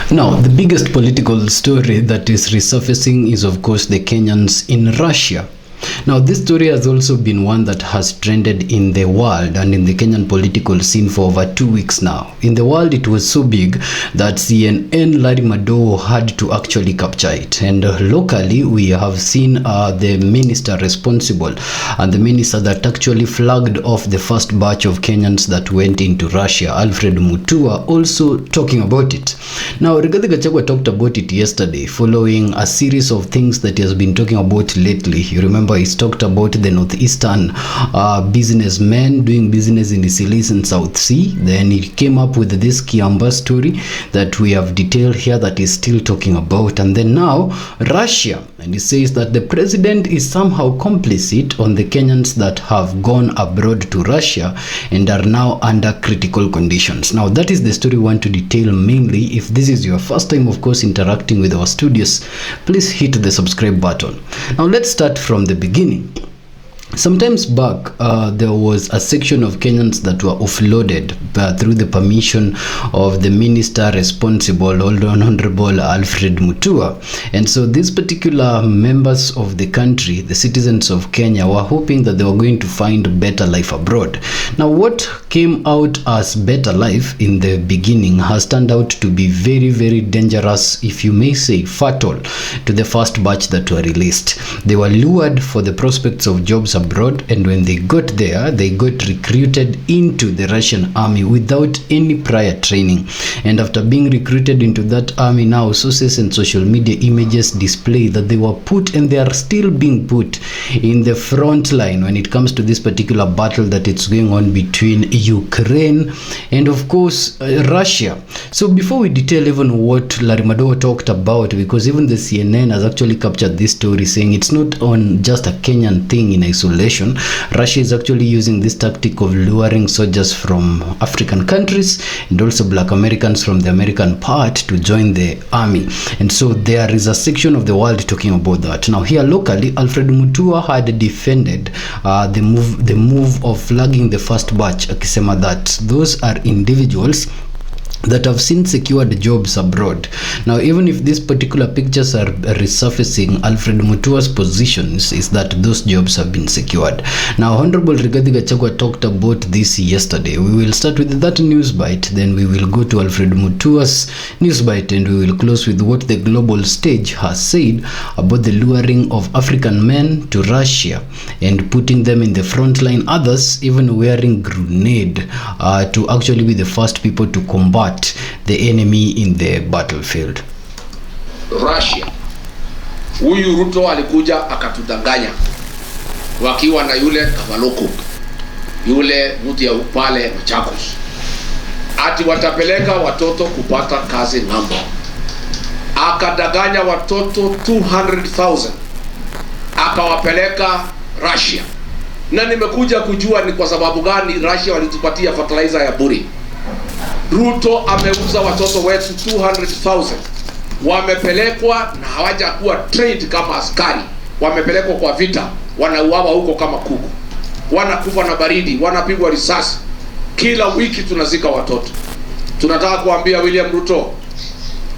Now, the biggest political story that is resurfacing is, of course, the Kenyans in Russia. Now, this story has also been one that has trended in the world and in the Kenyan political scene for over 2 weeks now. In the world, it was so big that CNN Larry Madowo had to actually capture it. And locally, we have seen the minister responsible and the minister that actually flagged off the first batch of Kenyans that went into Russia, Alfred Mutua, also talking about it. Now, Gachagua talked about it yesterday following a series of things that he has been talking about lately. You remember he's talked about the northeastern businessmen doing business in the Isilis and South Sea. Then he came up with this Kiamba story that we have detailed here that he's still talking about. And then now Russia, and he says that the president is somehow complicit on the Kenyans that have gone abroad to Russia and are now under critical conditions. Now that is the story we want to detail mainly. If this is your first time, of course, interacting with our studios, please hit the subscribe button. Now let's start from the beginning. Sometimes back, there was a section of Kenyans that were offloaded through the permission of the minister responsible, Honorable Alfred Mutua. And so these particular members of the country, the citizens of Kenya, were hoping that they were going to find better life abroad. Now, what came out as better life in the beginning has turned out to be very, very dangerous, if you may say fatal, to the first batch that were released. They were lured for the prospects of jobs abroad, and when they got there, they got recruited into the Russian army without any prior training. And after being recruited into that army, now sources and social media images display that they were put, and they are still being put, in the front line when it comes to this particular battle that it's going on between Ukraine and, of course, Russia. So before we detail even what Larry Madowo talked about, because even the CNN has actually captured this story saying it's not on just a Kenyan thing in isolation. Russia is actually using this tactic of luring soldiers from African countries and also black Americans from the American part to join the army. And so there is a section of the world talking about that. Now here locally, Alfred Mutua had defended the move of flagging the first batch, akisema that those are individuals that have since secured jobs abroad. Now, even if these particular pictures are resurfacing, Alfred Mutua's positions is that those jobs have been secured. Now, Honorable Gachagua talked about this yesterday. We will start with that news bite, then we will go to Alfred Mutua's news bite, and we will close with what the global stage has said about the luring of African men to Russia and putting them in the front line. Others even wearing grenade to actually be the first people to combat the enemy in the battlefield. Russia. Huyu Ruto alikuja akatudanganya wakiwa na yule Kavaloko, yule mtu ya pale Machakos, ati watapeleka watoto kupata kazi ng'ambo. Akadanganya watoto 200,000 akawapeleka Russia. Na nimekuja kujua ni kwa sababu gani Russia walitupatia fertilizer ya bure. Ruto ameuza watoto wetu 200,000. Wamepelekwa na hawajakuwa trained kama askari. Wamepelekwa kwa vita, wanauawa huko kama kuku. Wanakufa na baridi, wanapigwa risasi. Kila wiki tunazika watoto. Tunataka kuambia William Ruto,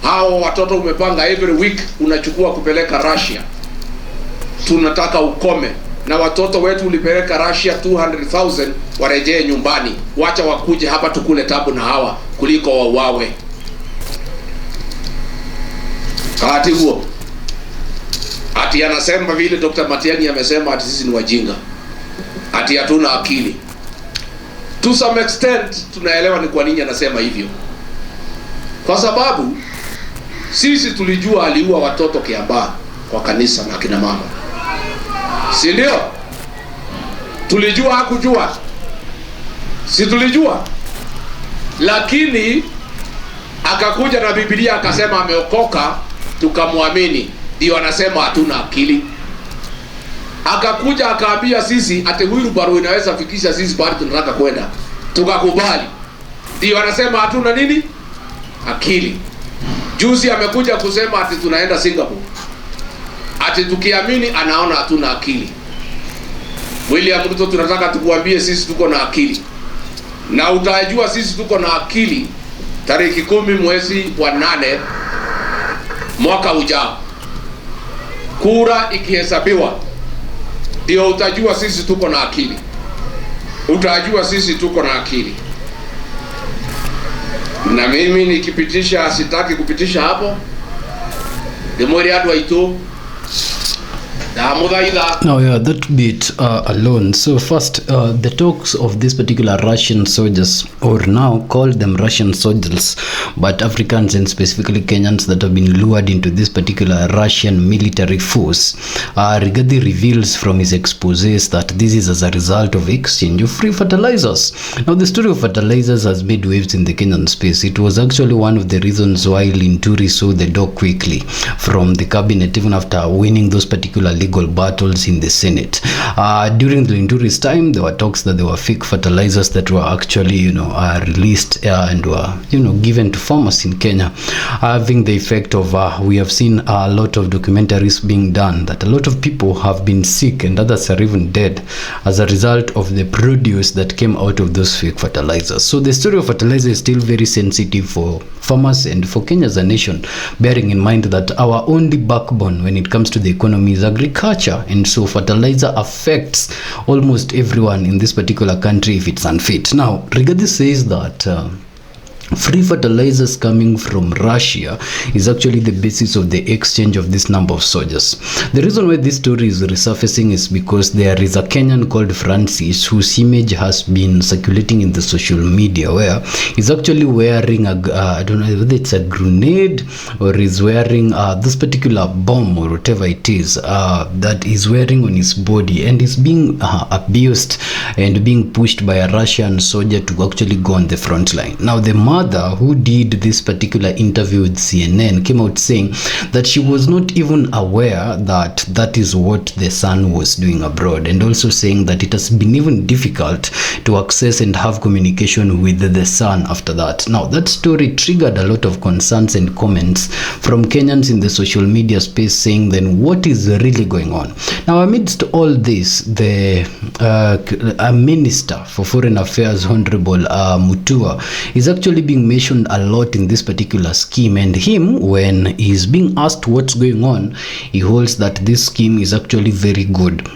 hao watoto umepanga every week unachukua kupeleka Russia. Tunataka ukome. Na watoto wetu ulipeleka Russia 200,000 warejee nyumbani. Wacha wakuje hapa tukule tabu na hawa kuliko wauawe. Kati huo. Ati anasema vile Dr. Matiang'i amesema ati sisi ni wajinga. Ati hatuna akili. To some extent tunaelewa ni kwa nini anasema hivyo. Kwa sababu sisi tulijua aliua watoto Kiambaa kwa kanisa na kina mama. Si ndio? Tulijua hakujua. Si tulijua. Lakini akakuja na Biblia akasema ameokoka, tukamwamini. Ndio anasema hatuna akili. Akakuja akaambia sisi ate huyu baro inaweza fikisha sisi bado tunataka kwenda. Tukakubali. Ndio anasema hatuna nini? Akili. Juzi amekuja kusema ati tunaenda Singapore. Ati tukiamini anaona hatuna akili. William Ruto tunataka tukuambie sisi tuko na akili. Na utajua sisi tuko na akili tariki 10 mwezi wa 8 mwaka ujao, kura ikihesabiwa, ndio utajua sisi tuko na akili. Utajua sisi tuko na akili. Na mimi nikipitisha, sitaki kupitisha hapo. Demori adu aito. Now, yeah, that bit alone. So first, the talks of these particular Russian soldiers, or now call them Russian soldiers, but Africans and specifically Kenyans that have been lured into this particular Russian military force, Rigathi reveals from his exposés that this is as a result of exchange of free fertilizers. Now, the story of fertilizers has made waves in the Kenyan space. It was actually one of the reasons why Linturi saw the door quickly from the cabinet, even after winning those particular legal battles in the Senate. During the Linturi's time, there were talks that there were fake fertilizers that were actually, released and were, given to farmers in Kenya, having the effect of, we have seen a lot of documentaries being done that a lot of people have been sick and others are even dead as a result of the produce that came out of those fake fertilizers. So the story of fertilizer is still very sensitive for farmers and for Kenya as a nation, bearing in mind that our only backbone when it comes to the economy is agriculture, and so fertilizer affects almost everyone in this particular country if it's unfit. Now, Rigathi says that free fertilizers coming from Russia is actually the basis of the exchange of this number of soldiers. The reason why this story is resurfacing is because there is a Kenyan called Francis whose image has been circulating in the social media, where he's actually wearing a, I don't know whether it's a grenade or is wearing this particular bomb or whatever it is that he's wearing on his body, and is being abused and being pushed by a Russian soldier to actually go on the front line. Now, the mother who did this particular interview with CNN came out saying that she was not even aware that that is what the son was doing abroad, and also saying that it has been even difficult to access and have communication with the son after that. Now, that story triggered a lot of concerns and comments from Kenyans in the social media space saying, then what is really going on? Now, amidst all this, the Minister for Foreign Affairs, Honorable Mutua, is actually being mentioned a lot in this particular scheme, and him, when he's being asked what's going on, he holds that this scheme is actually very good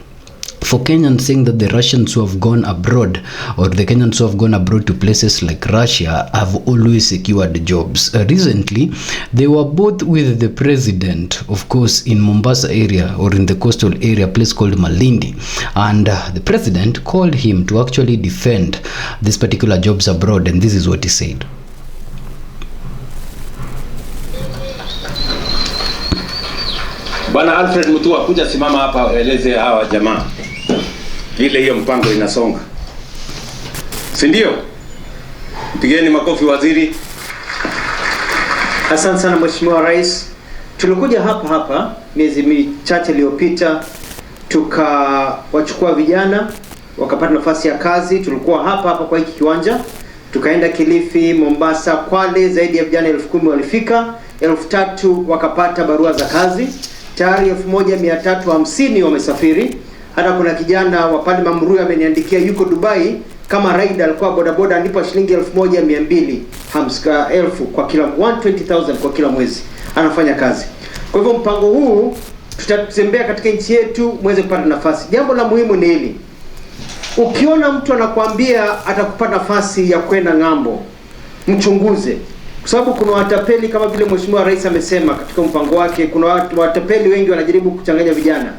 for Kenyans, saying that the Russians who have gone abroad, or the Kenyans who have gone abroad to places like Russia, have always secured jobs. Recently, they were both with the president, of course, in Mombasa area, or in the coastal area, a place called Malindi, and the president called him to actually defend these particular jobs abroad, and this is what he said. Bwana Alfred Mutua, kuja simama hapa eleze hawa jamaa vile hiyo mpango inasonga. Si ndio? Pigeni makofi waziri. Asante sana Mheshimiwa Rais. Tulikuja hapa miezi michache iliyopita, tukawachukua vijana wakapata nafasi ya kazi. Tulikuwa hapa kwa hiki kiwanja, tukaenda Kilifi, Mombasa, Kwale. Zaidi ya vijana 10,000 walifika, 3,000 wakapata barua za kazi. Tayari 1,350 wamesafiri. Hata kuna kijana wa pale Mamrui ameniandikia yuko Dubai kama rider, alikuwa bodaboda, alipa shilingi 1,250 kwa kila 120,000 kwa kila mwezi, anafanya kazi. Kwa hivyo mpango huu tutatembea katika nchi yetu muweze kupata nafasi. Jambo la muhimu ni hili: ukiona mtu anakuambia atakupa nafasi ya kwenda ng'ambo, mchunguze, kwa sababu kuna watapeli kama vile Mheshimiwa Rais amesema katika mpango wake. Kuna watu watapeli wengi wanajaribu kuchanganya vijana.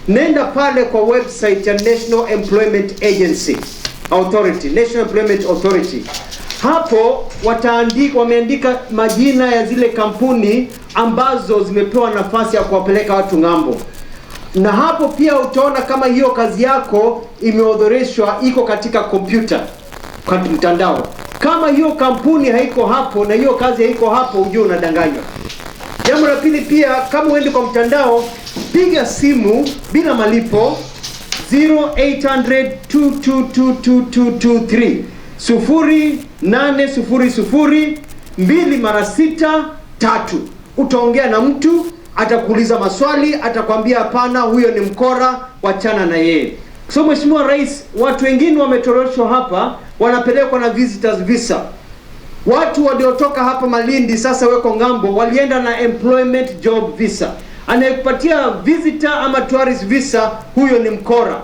Nenda pale kwa website ya National Employment Agency Authority, National Employment Authority. Hapo wameandika majina ya zile kampuni ambazo zimepewa nafasi ya kuwapeleka watu ng'ambo. Na hapo pia utaona kama hiyo kazi yako imeorodheshwa, iko katika kompyuta, kwa mtandao. Kama hiyo kampuni haiko hapo na hiyo kazi haiko hapo, ujue unadanganywa. Jambo la pili pia, kama uende kwa mtandao, piga simu bila malipo 0800 2222223 0800 2 Utaongea na mtu, atakuuliza maswali, atakwambia hapana, huyo ni mkora, wachana na yeye. So Mheshimiwa Rais, watu wengine wametoroshwa hapa, wanapelekwa na visitors visa. Watu waliotoka hapa Malindi sasa weko ngambo walienda na employment job visa. Anayekupatia visitor ama tourist visa, huyo ni mkora.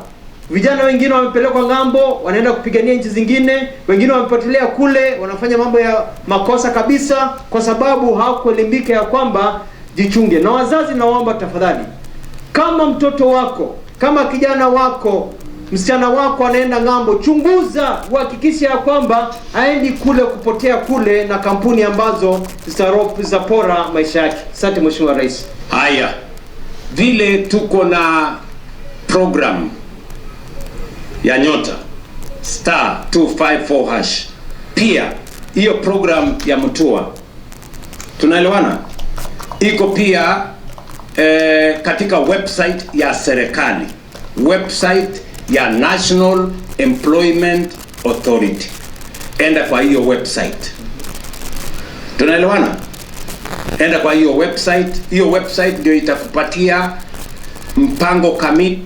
Vijana wengine wamepelekwa ngambo, wanaenda kupigania nchi zingine, wengine wamepotelea kule, wanafanya mambo ya makosa kabisa kwa sababu hawakuelimika ya kwamba jichunge. Na wazazi, naomba tafadhali, kama mtoto wako, kama kijana wako, msichana wako anaenda ngambo, chunguza, uhakikisha ya kwamba haendi kule kupotea kule na kampuni ambazo zitapora maisha yake. Asante Mheshimiwa Rais. Haya, vile tuko na program ya nyota *254#, pia hiyo program ya Mutua, tunaelewana, iko pia katika website ya serikali, website ya National Employment Authority. Enda kwa hiyo website, tunaelewana, enda kwa hiyo website. Hiyo website ndio itakupatia mpango kamili,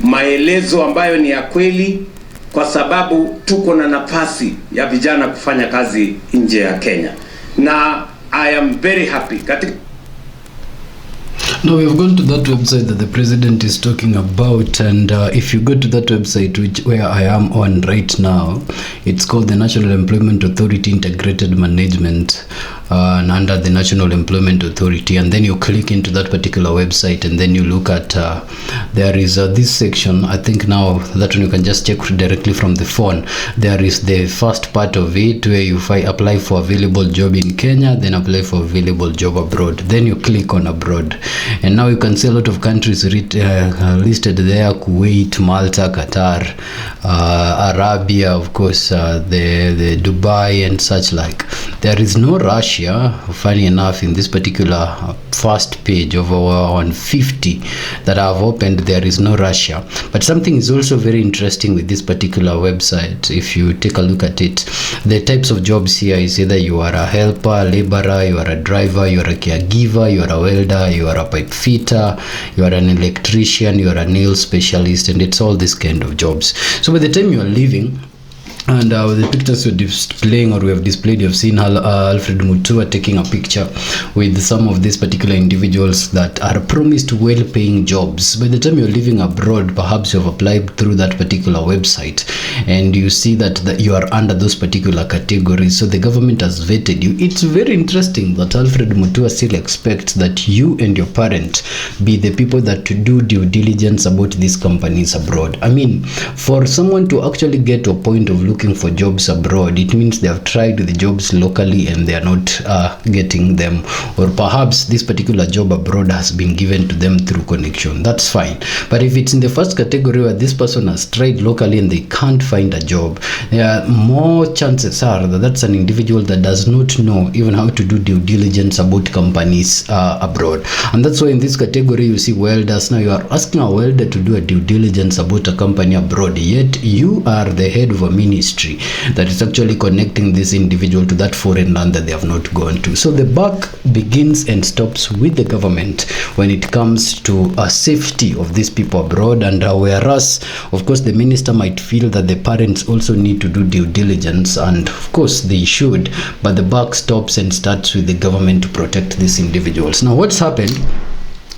maelezo ambayo ni ya kweli, kwa sababu tuko na nafasi ya vijana kufanya kazi nje ya Kenya, na I am very happy katika. Now we've gone to that website that the president is talking about, and if you go to that website, where I am on right now, it's called the National Employment Authority Integrated Management, and under the National Employment Authority, and then you click into that particular website, and then you look at there is this section. I think now that one you can just check directly from the phone. There is the first part of it where you apply for available job in Kenya, then apply for available job abroad, then you click on abroad, and now you can see a lot of countries listed there: Kuwait, Malta, Qatar, Arabia, of course, the Dubai and such like. There is no Russia, funny enough, in this particular first page of our 150 that I have opened. There is no Russia. But something is also very interesting with this particular website. If you take a look at it, the types of jobs here is either you are a helper, laborer, you are a driver, you are a caregiver, you are a welder, you are a pipe fitter, you are an electrician, you are a nail specialist, and it's all this kind of jobs. So by the time you are leaving, and the pictures we're displaying, or we have displayed, you've seen Alfred Mutua taking a picture with some of these particular individuals that are promised well-paying jobs. By the time you're living abroad, perhaps you've applied through that particular website, and you see that you are under those particular categories, so the government has vetted you. It's very interesting that Alfred Mutua still expects that you and your parent be the people that do due diligence about these companies abroad. I mean, for someone to actually get to a point of looking for jobs abroad, it means they have tried the jobs locally and they are not getting them, or perhaps this particular job abroad has been given to them through connection. That's fine. But if it's in the first category where this person has tried locally and they can't find a job, there are more chances are that that's an individual that does not know even how to do due diligence about companies abroad. And that's why in this category you see welders. Now you are asking a welder to do a due diligence about a company abroad, yet you are the head of a ministry that is actually connecting this individual to that foreign land that they have not gone to. So the buck begins and stops with the government when it comes to safety of these people abroad. And whereas of course the minister might feel that the parents also need to do due diligence, and of course they should, but the buck stops and starts with the government to protect these individuals. Now what's happened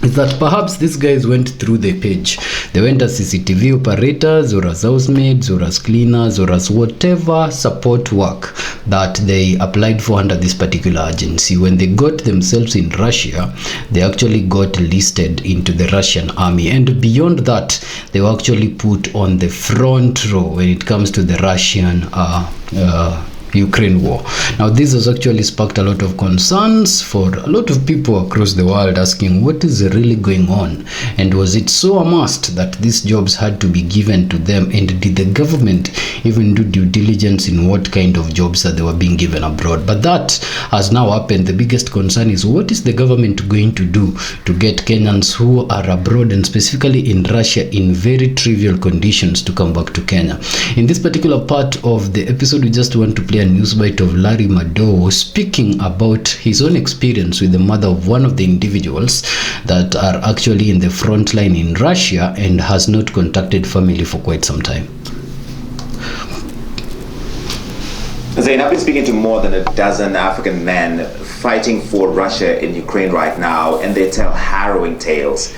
is that perhaps these guys went through the page. They went as CCTV operators, or as housemaids, or as cleaners, or as whatever support work that they applied for under this particular agency. When they got themselves in Russia, they actually got listed into the Russian army, and beyond that they were actually put on the front row when it comes to the Russian Ukraine war. Now this has actually sparked a lot of concerns for a lot of people across the world, asking what is really going on, and was it so a must that these jobs had to be given to them, and did the government even do due diligence in what kind of jobs that they were being given abroad? But that has now happened. The biggest concern is what is the government going to do to get Kenyans who are abroad, and specifically in Russia, in very trivial conditions to come back to Kenya. In this particular part of the episode, we just want to play a news bite of Larry Madowo speaking about his own experience with the mother of one of the individuals that are actually in the front line in Russia and has not contacted family for quite some time. Zain, I've been speaking to more than a dozen African men fighting for Russia in Ukraine right now, and they tell harrowing tales.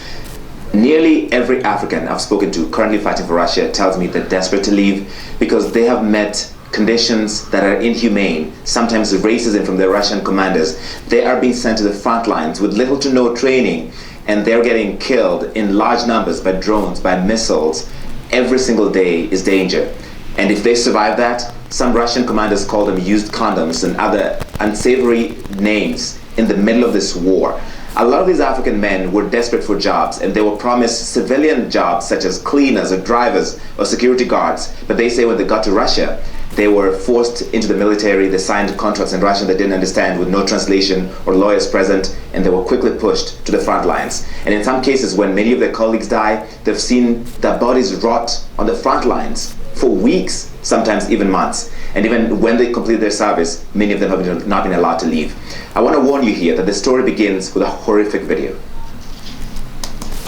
Nearly every African I've spoken to currently fighting for Russia tells me they're desperate to leave because they have met conditions that are inhumane, sometimes racism from their Russian commanders. They are being sent to the front lines with little to no training, and they're getting killed in large numbers by drones, by missiles. Every single day is danger. And if they survive that, some Russian commanders call them used condoms and other unsavory names in the middle of this war. A lot of these African men were desperate for jobs, and they were promised civilian jobs such as cleaners or drivers or security guards. But they say when they got to Russia, they were forced into the military. They signed contracts in Russian they didn't understand with no translation or lawyers present, and they were quickly pushed to the front lines. And in some cases, when many of their colleagues die, they've seen their bodies rot on the front lines for weeks, sometimes even months. And even when they complete their service, many of them have not been allowed to leave. I want to warn you here that the story begins with a horrific video.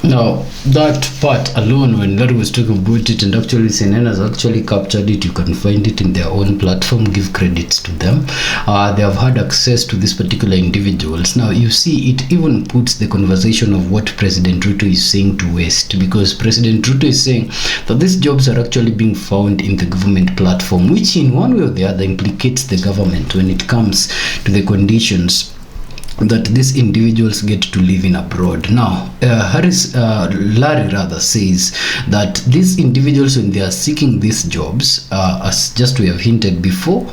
Now, that part alone, when Larry was talking about it, and actually CNN has actually captured it, you can find it in their own platform, give credits to them. They have had access to these particular individuals. Now, you see, it even puts the conversation of what President Ruto is saying to waste, because President Ruto is saying that these jobs are actually being found in the government platform, which in one way or the other implicates the government when it comes to the conditions that these individuals get to live in abroad. Now, Larry rather says that these individuals, when they are seeking these jobs, as just we have hinted before,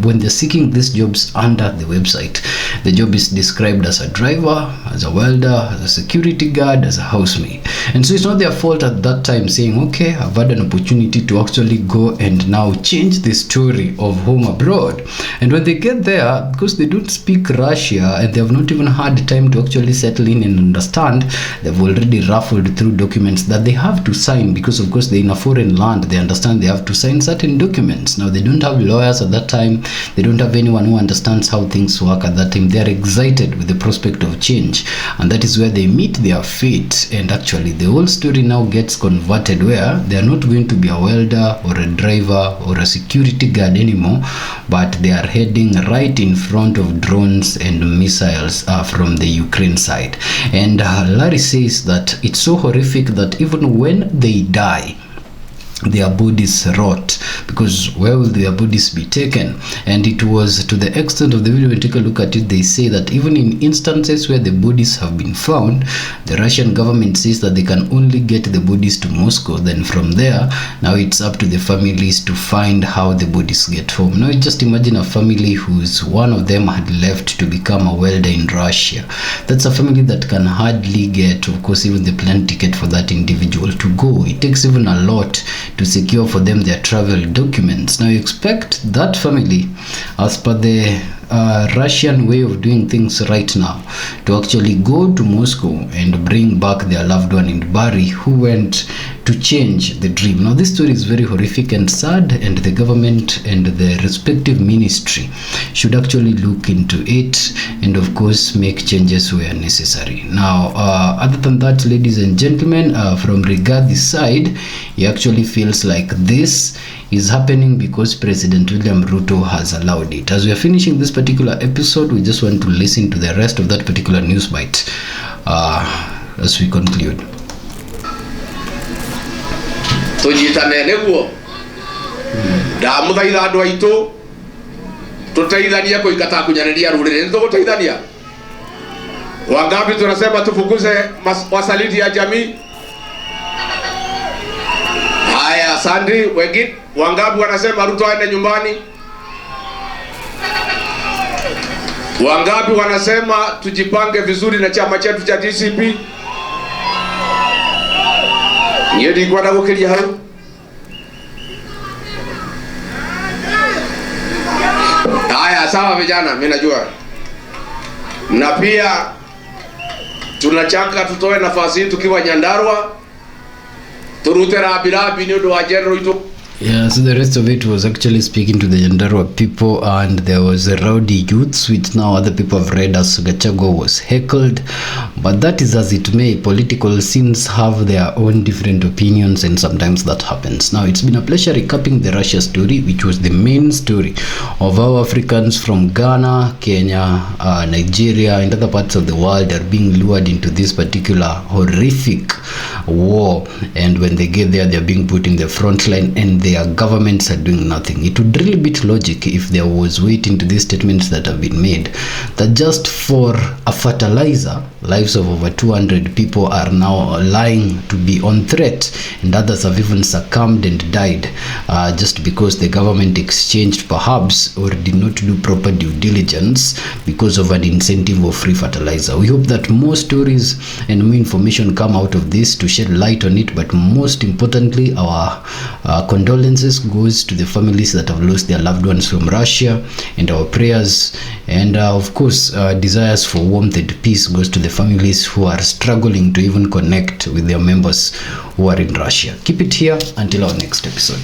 when they're seeking these jobs under the website, the job is described as a driver, as a welder, as a security guard, as a housemaid. And so it's not their fault at that time saying, okay, I've had an opportunity to actually go and now change the story of home abroad. And when they get there, because they don't speak Russia and they have not even had time to actually settle in and understand, they've already ruffled through documents that they have to sign, because of course they're in a foreign land. They understand they have to sign certain documents. Now, they don't have lawyers at that time. They don't have anyone who understands how things work at that time. They are excited with the prospect of change, and that is where they meet their fate. And actually the whole story now gets converted, where they are not going to be a welder or a driver or a security guard anymore, but they are heading right in front of drones and missiles from the Ukraine side. And Larry says that it's so horrific that even when they die, their bodies rot, because where will their bodies be taken? And it was to the extent of the video, when you take a look at it, they say that even in instances where the bodies have been found, the Russian government says that they can only get the bodies to Moscow. Then from there, now it's up to the families to find how the bodies get home. Now just imagine a family whose one of them had left to become a welder in Russia. That's a family that can hardly get, of course, even the plane ticket for that individual to go. It takes even a lot to secure for them their travel documents. Now you expect that family, as per the Russian way of doing things right now, to actually go to Moscow and bring back their loved one in Bari who went to change the dream. Now this story is very horrific and sad, and the government and the respective ministry should actually look into it and of course make changes where necessary. Now other than that, ladies and gentlemen, from Rigath's side, he actually feels like this is happening because President William Ruto has allowed it. As we are finishing this particular episode, we just want to listen to the rest of that particular news bite as we conclude. Tujitane neguo ndamuthaitha andu aitu tuteithania kuikata kunyaneria rurire nituguteithania. Wangapi tunasema tufukuze wasaliti ya jamii? Haya, Sandi, wengine wangapi wanasema Ruto aende nyumbani? Wangapi wanasema tujipange vizuri na chama chetu cha DCP? Yedi kwa na kukilia hao. Haya, sawa vijana, mimi najua. Na pia tunachaka tutoe nafasi hii tukiwa Nyandarua. Turutera birabi ni ndo ajero ito. Yeah, so the rest of it was actually speaking to the Nyandarua people, and there was a rowdy youths, which now other people have read as Gachagua was heckled. But that is as it may. Political scenes have their own different opinions, and sometimes that happens. Now, it's been a pleasure recapping the Russia story, which was the main story of how Africans from Ghana, Kenya, Nigeria, and other parts of the world are being lured into this particular horrific war, and when they get there, they're being put in the front line and their governments are doing nothing. It would really beat logic if there was weight into these statements that have been made, that just for a fertilizer, lives of over 200 people are now lying to be on threat, and others have even succumbed and died just because the government exchanged perhaps or did not do proper due diligence because of an incentive of free fertilizer. We hope that more stories and more information come out of this to shed light on it, but most importantly, our condolences goes to the families that have lost their loved ones from Russia, and our prayers and of course desires for warmth and peace goes to the families who are struggling to even connect with their members who are in Russia. Keep it here until our next episode.